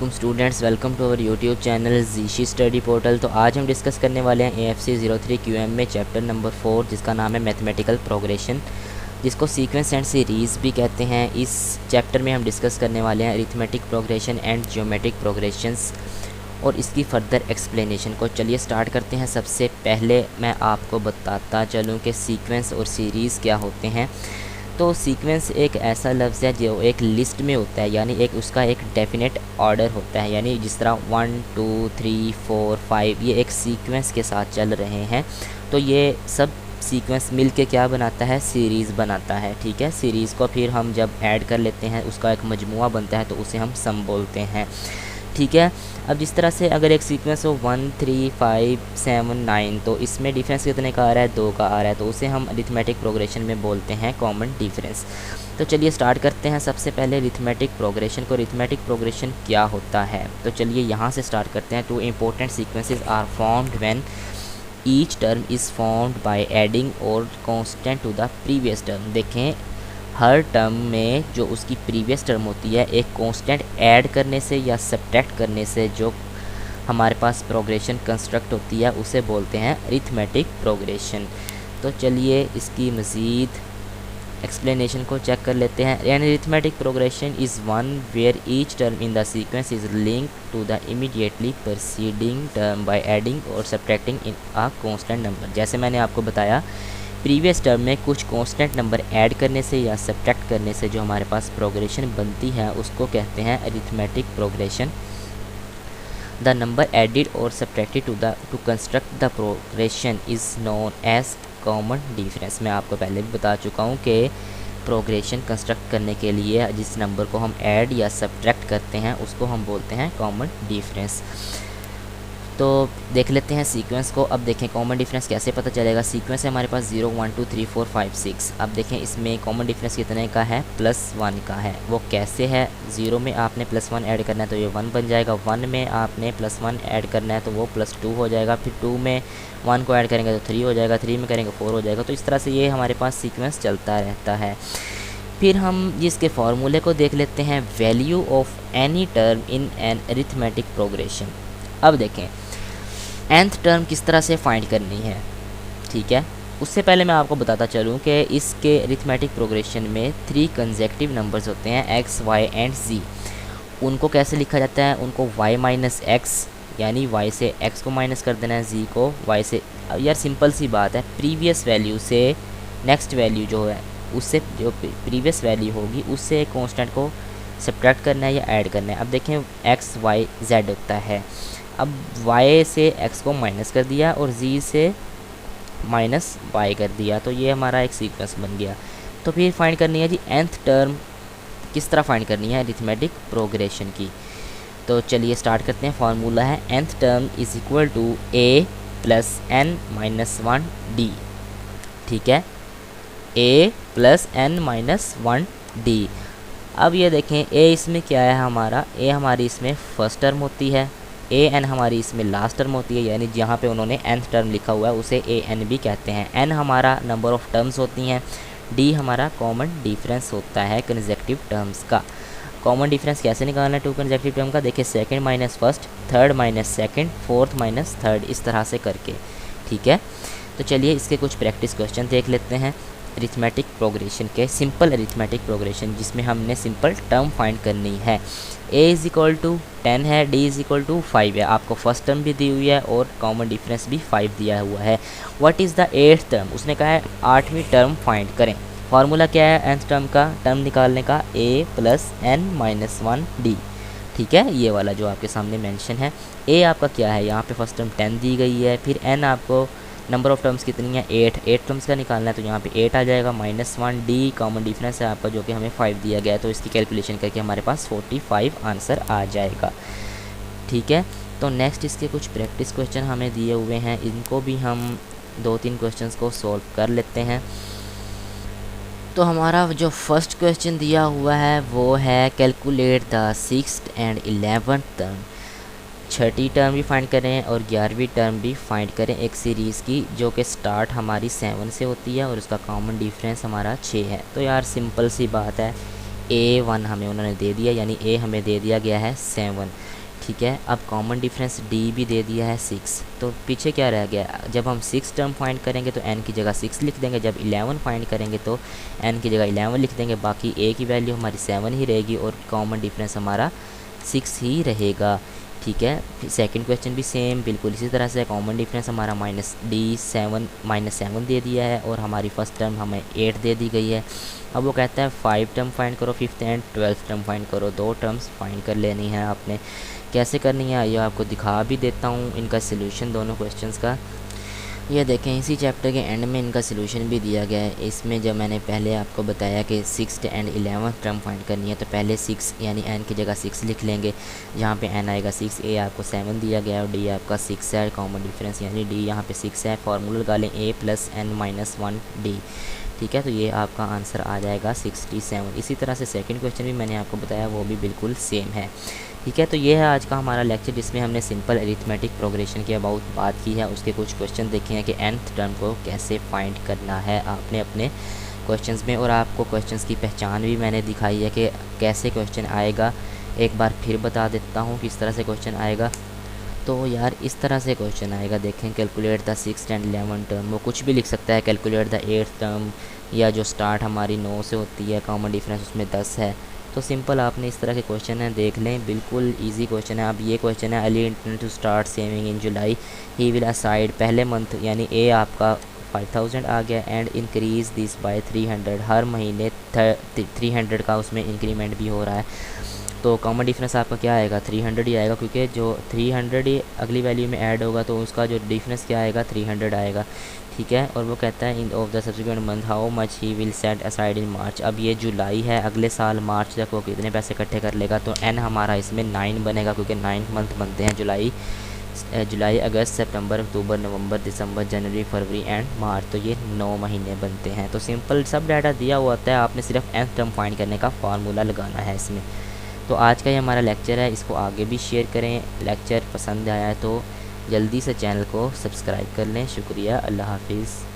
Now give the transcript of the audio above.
वालेकुम students, welcome to our YouTube channel जीशी study portal. तो आज हम डिस्कस करने वाले हैं AFC 03 QM में चैप्टर नंबर 4 जिसका नाम है मैथमेटिकल प्रोग्रेशन, जिसको सीक्वेंस एंड सीरीज़ भी कहते हैं। इस चैप्टर में हम डिस्कस करने वाले हैं arithmetic progression and geometric progressions और इसकी फर्दर एक्सप्लेनेशन को। चलिए स्टार्ट करते हैं। सबसे पहले मैं आपको बताता चलूँ कि सीक्वेंस और सीरीज़ क्या होते हैं। तो सीक्वेंस एक ऐसा लफ्ज़ है जो एक लिस्ट में होता है, यानी एक उसका एक डेफिनेट ऑर्डर होता है, यानी जिस तरह 1 2 3 4 5 ये एक सीक्वेंस के साथ चल रहे हैं। तो ये सब सीक्वेंस मिल के क्या बनाता है, सीरीज़ बनाता है। ठीक है, सीरीज़ को फिर हम जब ऐड कर लेते हैं उसका एक मजमुआ बनता है, तो उसे हम सम बोलते हैं। ठीक है, अब जिस तरह से अगर एक सीक्वेंस हो 1 3 5 7 9, तो इसमें डिफरेंस कितने का आ रहा है, 2 का आ रहा है, तो उसे हम अरिथमेटिक प्रोग्रेशन में बोलते हैं कॉमन डिफरेंस। तो चलिए स्टार्ट करते हैं। सबसे पहले अरिथमेटिक प्रोग्रेशन को, अरिथमेटिक प्रोग्रेशन क्या होता है, तो चलिए यहाँ से स्टार्ट करते हैं। 2 important sequences are formed when each term is formed by adding or constant to the previous term. देखें, हर टर्म में जो उसकी प्रीवियस टर्म होती है, एक कांस्टेंट ऐड करने से या सब्ट्रैक्ट करने से जो हमारे पास प्रोग्रेशन कंस्ट्रक्ट होती है उसे बोलते हैं अरिथमेटिक प्रोग्रेशन। तो चलिए इसकी मज़ीद एक्सप्लेनेशन को चेक कर लेते हैं। An arithmetic progression is one where each term in the sequence is link to the immediately preceding term by adding or subtracting in a constant number. जैसे मैंने आपको बताया, प्रीवियस टर्म में कुछ कांस्टेंट नंबर ऐड करने से या subtract करने से जो हमारे पास प्रोग्रेशन बनती है उसको कहते हैं arithmetic progression. The number added or subtracted to construct the progression is known as common difference. मैं आपको पहले भी बता चुका हूँ कि प्रोग्रेशन कंस्ट्रक्ट करने के लिए जिस नंबर को हम ऐड या सब्ट्रैक्ट करते हैं उसको हम बोलते हैं कॉमन डिफरेंस। तो देख लेते हैं सीक्वेंस को। अब देखें कॉमन डिफरेंस कैसे पता चलेगा। सीक्वेंस है हमारे पास 0 1 2 3 4 5 6। अब देखें इसमें कॉमन डिफरेंस कितने का है, +1 का है। वो कैसे है, 0 में आपने +1 ऐड करना है तो ये 1 बन जाएगा, 1 में आपने +1 ऐड करना है तो वो +2 हो जाएगा, फिर 2 में 1 को ऐड करेंगे तो 3 हो जाएगा, 3 में करेंगे 4 हो जाएगा। तो इस तरह से ये हमारे पास सीक्वेंस चलता रहता है। फिर हम इसके फार्मूले को देख लेते हैं, value of any term in an arithmetic progression. अब देखें nth टर्म किस तरह से फाइंड करनी है। ठीक है, उससे पहले मैं आपको बताता चलूँ कि इसके अरिथमेटिक प्रोग्रेशन में 3 कंसेक्टिव नंबर्स होते हैं, x, y एंड z। उनको कैसे लिखा जाता है, उनको y माइनस एक्स, यानी y से x को माइनस कर देना है, z को y से। यार सिंपल सी बात है, प्रीवियस वैल्यू से नेक्स्ट वैल्यू जो है उससे जो प्रीवियस वैल्यू होगी उससे एक कॉन्स्टेंट को सब्ट्रैक्ट करना है या ऐड करना है। अब देखें x y z होता है, अब y से x को माइनस कर दिया और z से माइनस y कर दिया, तो ये हमारा एक सीक्वेंस बन गया। तो फिर फाइंड करनी है जी nth टर्म किस तरह फाइंड करनी है अरिथमेटिक प्रोग्रेशन की। तो चलिए स्टार्ट करते हैं। फार्मूला है nth term is equal to a plus n minus 1 d। ठीक है, a plus n minus 1 d। अब ये देखें a इसमें क्या है हमारा, a हमारी इसमें फर्स्ट टर्म होती है, ए एन हमारी इसमें लास्ट टर्म होती है, यानी जहाँ पे उन्होंने nth टर्म लिखा हुआ है उसे ए एन भी कहते हैं। n हमारा नंबर ऑफ़ टर्म्स होती हैं, d हमारा कॉमन डिफरेंस होता है कंसेक्टिव टर्म्स का। कॉमन डिफरेंस कैसे निकालना है 2 कंसेक्टिव टर्म का, देखिए second minus first, third minus second, fourth minus third, इस तरह से करके। ठीक है, तो चलिए इसके कुछ प्रैक्टिस क्वेश्चन देख लेते हैं अरिथमेटिक प्रोग्रेशन के, सिंपल अरिथमेटिक प्रोग्रेशन जिसमें हमने सिंपल टर्म फाइंड करनी है। a इज़ इक्वल टू 10 है, d इज़ इक्वल टू 5 है, आपको फर्स्ट टर्म भी दी हुई है और कॉमन डिफरेंस भी 5 दिया हुआ है। What is the 8th term, उसने कहा है 8वीं टर्म फाइंड करें। फार्मूला क्या है nth टर्म का, टर्म निकालने का, a plus n minus 1 d। ठीक है, ये वाला जो आपके सामने मेंशन है। a आपका क्या है, यहाँ पे फर्स्ट टर्म 10 दी गई है, फिर n आपको नंबर ऑफ़ टर्म्स कितनी है 8 टर्म्स का निकालना है, तो यहाँ पे 8 आ जाएगा, माइनस 1 d कॉमन डिफरेंस है आपका जो कि हमें 5 दिया गया है, तो इसकी कैलकुलेशन करके हमारे पास 45 आंसर आ जाएगा। ठीक है, तो नेक्स्ट इसके कुछ प्रैक्टिस क्वेश्चन हमें दिए हुए हैं, इनको भी हम 2-3 क्वेश्चंस को सॉल्व कर लेते हैं। तो हमारा जो फर्स्ट क्वेश्चन दिया हुआ है वो है calculate the 6th and 11th term. 6ठी टर्म भी फाइंड करें और 11वीं टर्म भी फाइंड करें एक सीरीज़ की जो कि स्टार्ट हमारी 7 से होती है और उसका कॉमन डिफरेंस हमारा 6 है। तो यार सिंपल सी बात है, A1 हमें उन्होंने दे दिया, यानी A हमें दे दिया गया है 7। ठीक है। अब कॉमन डिफरेंस डी भी दे दिया है 6, तो पीछे क्या रह गया, जब हम 6 टर्म फाइंड करेंगे तो n की जगह 6 लिख देंगे, जब 11 फाइंड करेंगे तो n की जगह 11 लिख देंगे, बाकी a की वैल्यू हमारी 7 ही रहेगी और कॉमन डिफरेंस हमारा 6 ही रहेगा। ठीक है। सेकंड क्वेश्चन भी सेम बिल्कुल इसी तरह से, कॉमन डिफरेंस हमारा -7 दे दिया है और हमारी फर्स्ट टर्म हमें 8 दे दी गई है। अब वो कहता है 5 टर्म फाइंड करो, 5th and 12th term find करो, 2 टर्म्स फाइंड कर लेनी है आपने। कैसे करनी है ये आपको दिखा भी देता हूँ, इनका सोल्यूशन दोनों क्वेश्चंस का। ये देखें इसी चैप्टर के एंड में इनका सोल्यूशन भी दिया गया है। इसमें जब मैंने पहले आपको बताया कि 6th and 11th term find करनी है, तो पहले 6 यानी n की जगह 6 लिख लेंगे, जहाँ पे n आएगा 6, a आपको 7 दिया गया है और d आपका 6 है, कॉमन डिफरेंस यानी d यहाँ पे 6 है, फार्मूला लगा लें a + n - 1d। ठीक है, तो ये आपका आंसर आ जाएगा 67। इसी तरह से सेकंड क्वेश्चन भी मैंने आपको बताया, वो भी बिल्कुल सेम है। ठीक है, तो ये है आज का हमारा लेक्चर, जिसमें हमने सिंपल अरिथमेटिक प्रोग्रेशन के अबाउट बात की है। उसके कुछ क्वेश्चन देखे हैं कि nth टर्म को कैसे फाइंड करना है आपने अपने क्वेश्चंस में, और आपको क्वेश्चंस की पहचान भी मैंने दिखाई है कि कैसे क्वेश्चन आएगा। एक बार फिर बता देता हूँ किस तरह से क्वेश्चन आएगा। तो यार इस तरह से क्वेश्चन आएगा, देखें calculate the 6th and 11th term, वो कुछ भी लिख सकता है, कैलकुलेट द 8th टर्म, या जो स्टार्ट हमारी 9 से होती है, कॉमन डिफरेंस उसमें 10 है। तो सिंपल आपने इस तरह के क्वेश्चन हैं देख लें, बिल्कुल इजी क्वेश्चन है। अब ये क्वेश्चन है, Ali intend to start saving in July, he will aside, पहले मंथ यानी ए आपका 5000 आ गया, एंड इंक्रीज़ दिस बाय 300, हर महीने 300 का उसमें इंक्रीमेंट भी हो रहा है। तो कॉमन डिफरेंस आपका क्या आएगा, 300 ही आएगा, क्योंकि जो 300 ही अगली वैल्यू में ऐड होगा तो उसका जो डिफरेंस क्या आएगा, 300 आएगा। ठीक है, और वो कहता है in of the subsequent month how much he will set aside in March. अब ये जुलाई है, अगले साल मार्च तक वो कितने पैसे इकट्ठे कर लेगा, तो n हमारा इसमें 9 बनेगा, क्योंकि 9 मंथ बनते हैं जुलाई, अगस्त, सितंबर, अक्टूबर, नवंबर, दिसंबर, जनवरी, फरवरी एंड मार्च, तो ये 9 महीने बनते हैं। तो सिंपल सब डाटा दिया हुआ होता है, आपने सिर्फ nth टर्म फाइंड करने का फार्मूला लगाना है इसमें। तो आज का ये हमारा लेक्चर है, इसको आगे भी शेयर करें। लेक्चर पसंद आया है तो जल्दी से चैनल को सब्सक्राइब कर लें। शुक्रिया, अल्लाह हाफिज़।